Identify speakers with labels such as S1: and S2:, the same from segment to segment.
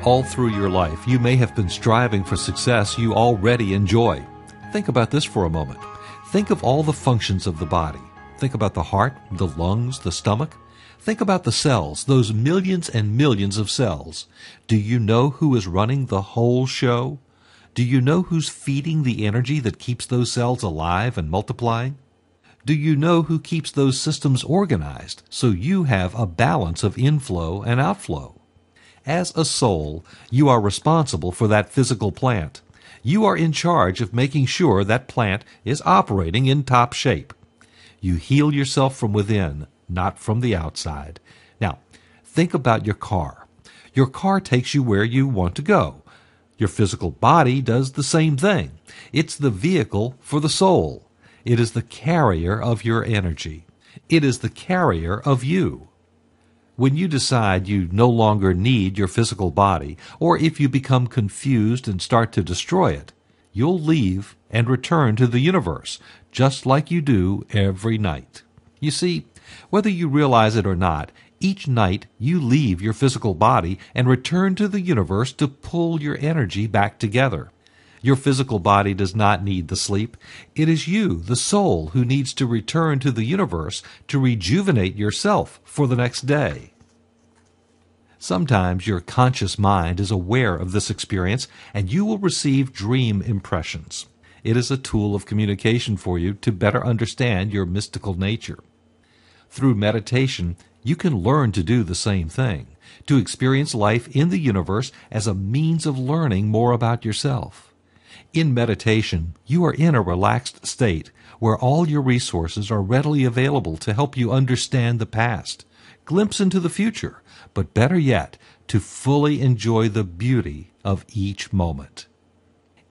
S1: All through your life, you may have been striving for success you already enjoy. Think about this for a moment. Think of all the functions of the body. Think about the heart, the lungs, the stomach. Think about the cells, those millions and millions of cells. Do you know who is running the whole show? Do you know who's feeding the energy that keeps those cells alive and multiplying? Do you know who keeps those systems organized so you have a balance of inflow and outflow? As a soul, you are responsible for that physical plant. You are in charge of making sure that plant is operating in top shape. You heal yourself from within, not from the outside. Now, think about your car. Your car takes you where you want to go. Your physical body does the same thing. It's the vehicle for the soul. It is the carrier of your energy. It is the carrier of you. When you decide you no longer need your physical body, or if you become confused and start to destroy it, you'll leave and return to the universe, just like you do every night. You see, whether you realize it or not, each night you leave your physical body and return to the universe to pull your energy back together. Your physical body does not need the sleep. It is you, the soul, who needs to return to the universe to rejuvenate yourself for the next day. Sometimes your conscious mind is aware of this experience, and you will receive dream impressions. It is a tool of communication for you to better understand your mystical nature. Through meditation, you can learn to do the same thing, to experience life in the universe as a means of learning more about yourself. In meditation, you are in a relaxed state where all your resources are readily available to help you understand the past, glimpse into the future, but better yet, to fully enjoy the beauty of each moment.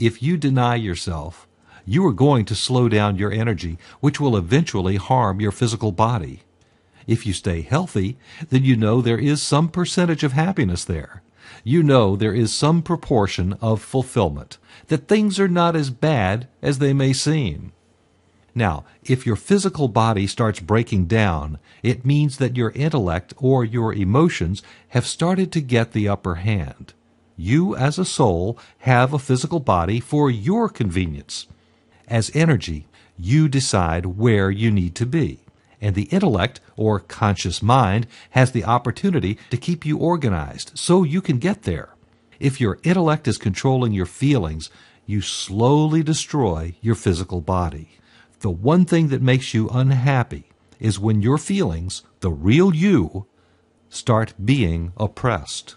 S1: If you deny yourself, you are going to slow down your energy, which will eventually harm your physical body. If you stay healthy, then you know there is some percentage of happiness there. You know there is some proportion of fulfillment, that things are not as bad as they may seem. Now, if your physical body starts breaking down, it means that your intellect or your emotions have started to get the upper hand. You, as a soul, have a physical body for your convenience. As energy, you decide where you need to be, and the intellect, or conscious mind, has the opportunity to keep you organized so you can get there. If your intellect is controlling your feelings, you slowly destroy your physical body. The one thing that makes you unhappy is when your feelings, the real you, start being oppressed.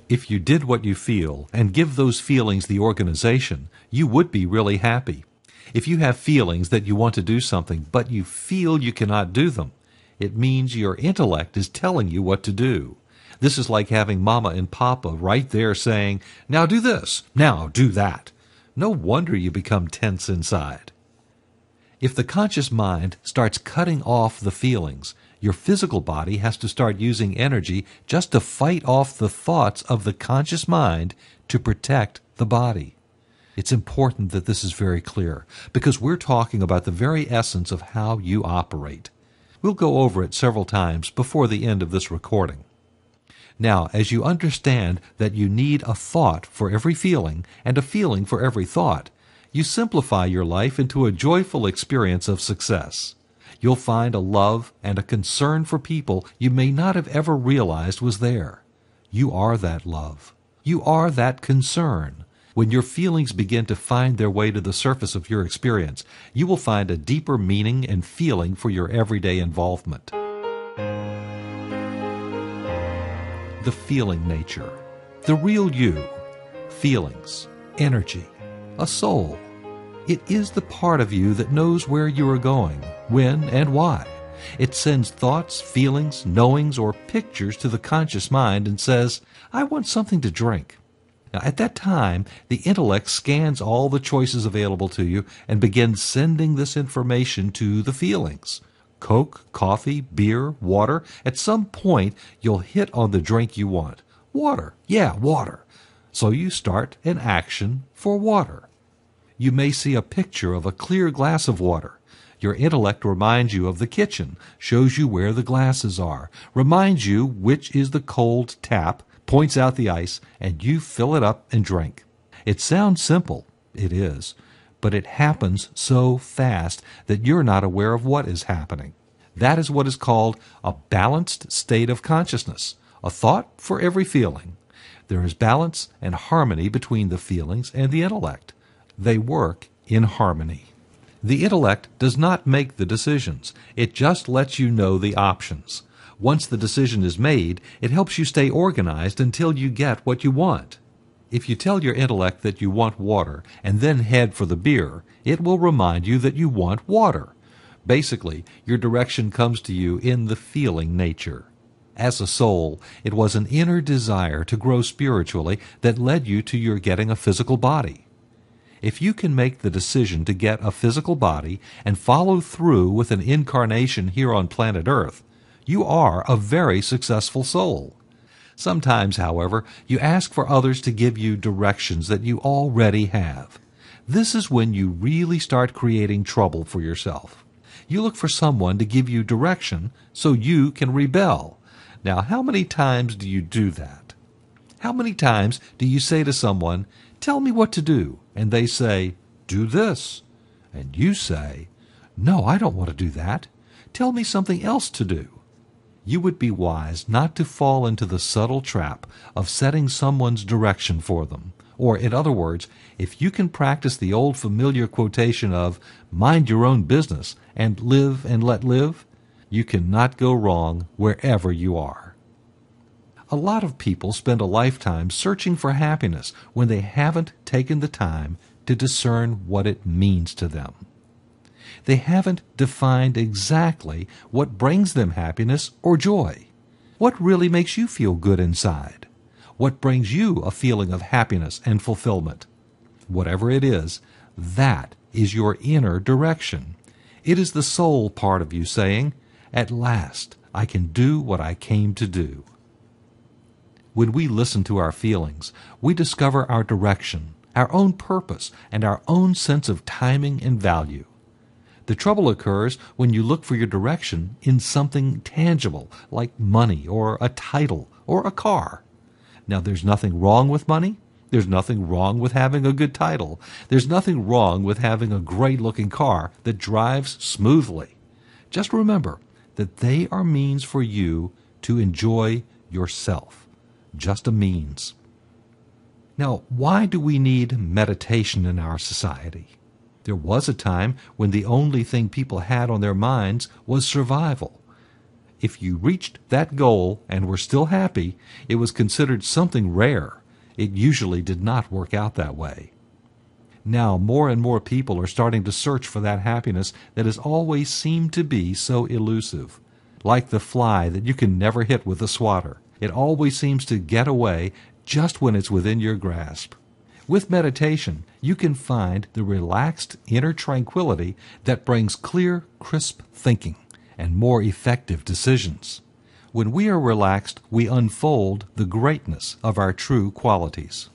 S1: If you did what you feel and give those feelings the organization, you would be really happy. If you have feelings that you want to do something, but you feel you cannot do them, it means your intellect is telling you what to do. This is like having Mama and Papa right there saying, "Now do this, now do that." No wonder you become tense inside. If the conscious mind starts cutting off the feelings, your physical body has to start using energy just to fight off the thoughts of the conscious mind to protect the body. It's important that this is very clear, because we're talking about the very essence of how you operate. We'll go over it several times before the end of this recording. Now, as you understand that you need a thought for every feeling and a feeling for every thought, you simplify your life into a joyful experience of success. You'll find a love and a concern for people you may not have ever realized was there. You are that love. You are that concern. When your feelings begin to find their way to the surface of your experience, you will find a deeper meaning and feeling for your everyday involvement. The feeling nature, the real you, feelings, energy, a soul. It is the part of you that knows where you are going, when and why. It sends thoughts, feelings, knowings, or pictures to the conscious mind and says, "I want something to drink." Now, at that time, the intellect scans all the choices available to you and begins sending this information to the feelings. Coke, coffee, beer, water. At some point, you'll hit on the drink you want. Water. Yeah, water. So you start an action for water. You may see a picture of a clear glass of water. Your intellect reminds you of the kitchen, shows you where the glasses are, reminds you which is the cold tap points out the ice, and you fill it up and drink. It sounds simple. It is. But it happens so fast that you're not aware of what is happening. That is what is called a balanced state of consciousness, a thought for every feeling. There is balance and harmony between the feelings and the intellect. They work in harmony. The intellect does not make the decisions. It just lets you know the options. Once the decision is made, it helps you stay organized until you get what you want. If you tell your intellect that you want water and then head for the beer, it will remind you that you want water. Basically, your direction comes to you in the feeling nature. As a soul, it was an inner desire to grow spiritually that led you to your getting a physical body. If you can make the decision to get a physical body and follow through with an incarnation here on planet Earth, you are a very successful soul. Sometimes, however, you ask for others to give you directions that you already have. This is when you really start creating trouble for yourself. You look for someone to give you direction so you can rebel. Now, how many times do you do that? How many times do you say to someone, "Tell me what to do," and they say, "Do this," and you say, "No, I don't want to do that. Tell me something else to do." You would be wise not to fall into the subtle trap of setting someone's direction for them. Or, in other words, if you can practice the old familiar quotation of "mind your own business and live and let live," you cannot go wrong wherever you are. A lot of people spend a lifetime searching for happiness when they haven't taken the time to discern what it means to them. They haven't defined exactly what brings them happiness or joy. What really makes you feel good inside? What brings you a feeling of happiness and fulfillment? Whatever it is, that is your inner direction. It is the soul part of you saying, "At last, I can do what I came to do." When we listen to our feelings, we discover our direction, our own purpose, and our own sense of timing and value. The trouble occurs when you look for your direction in something tangible, like money or a title or a car. Now, there's nothing wrong with money. There's nothing wrong with having a good title. There's nothing wrong with having a great-looking car that drives smoothly. Just remember that they are means for you to enjoy yourself. Just a means. Now, why do we need meditation in our society? There was a time when the only thing people had on their minds was survival. If you reached that goal and were still happy, it was considered something rare. It usually did not work out that way. Now, more and more people are starting to search for that happiness that has always seemed to be so elusive. Like the fly that you can never hit with a swatter. It always seems to get away just when it's within your grasp. With meditation, you can find the relaxed inner tranquility that brings clear, crisp thinking and more effective decisions. When we are relaxed, we unfold the greatness of our true qualities.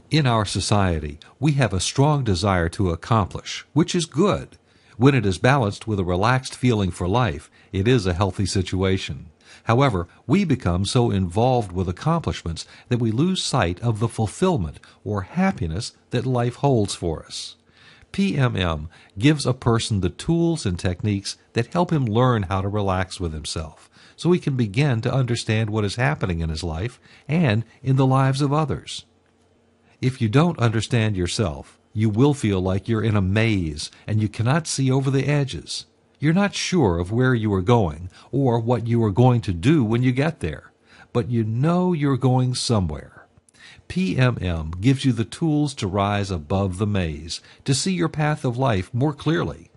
S1: In our society, we have a strong desire to accomplish, which is good. When it is balanced with a relaxed feeling for life, it is a healthy situation. However, we become so involved with accomplishments that we lose sight of the fulfillment or happiness that life holds for us. PMM gives a person the tools and techniques that help him learn how to relax with himself, so he can begin to understand what is happening in his life and in the lives of others. If you don't understand yourself, you will feel like you're in a maze and you cannot see over the edges. You're not sure of where you are going or what you are going to do when you get there, but you know you're going somewhere. PMM gives you the tools to rise above the maze, to see your path of life more clearly.